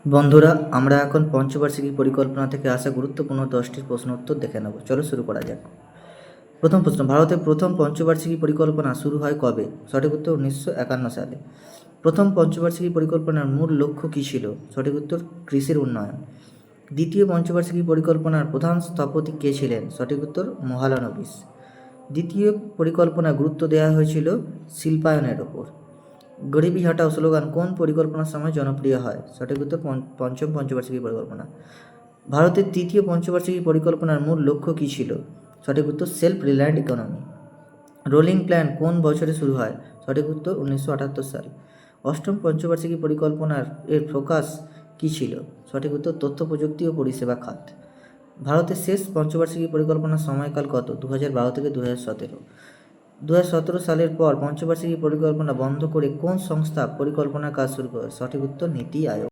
বন্ধুরা, আমরা এখন পঞ্চবার্ষিকী পরিকল্পনা থেকে আসা গুরুত্বপূর্ণ 10টি প্রশ্ন উত্তর দেখে নেব। চলো শুরু করা যাক। প্রথম প্রশ্ন, ভারতের প্রথম পঞ্চবার্ষিকী পরিকল্পনা শুরু হয় কবে? সঠিক উত্তর 1951 সালে। প্রথম পঞ্চবার্ষিকী পরিকল্পনার মূল লক্ষ্য কী ছিল? সঠিক উত্তর কৃষির উন্নয়ন। দ্বিতীয় পঞ্চবার্ষিকী পরিকল্পনার প্রধান স্থপতি কে ছিলেন? সঠিক উত্তর মহালানবিশ। দ্বিতীয় পরিকল্পনা গুরুত্ব দেওয়া হয়েছিল শিল্পায়নের ওপর। গরিবি হটাও স্লোগান কোন পরিকল্পনার সময় জনপ্রিয় হয়? সঠিক উত্তর পঞ্চম পঞ্চবার্ষিকী পরিকল্পনা। ভারতের তৃতীয় পঞ্চবার্ষিকী পরিকল্পনার মূল লক্ষ্য কী ছিল? সঠিক উত্তর self reliant economy. Rolling plan কোন বছরে শুরু হয়? সঠিক উত্তর 1978 সাল। অষ্টম পঞ্চবার্ষিকী পরিকল্পনার ফোকাস কী ছিল? সঠিক উত্তর তথ্য প্রযুক্তি ও পরিষেবা খাত। ভারতের শেষ পঞ্চবার্ষিকী পরিকল্পনার সময়কাল কত? 2012 থেকে 2017। 2017 সালের পর পঞ্চবার্ষিকী পরিকল্পনা বন্ধ করে কোন সংস্থা পরিকল্পনার কাজ শুরু করে? সঠিক উত্তর নীতি আয়োগ।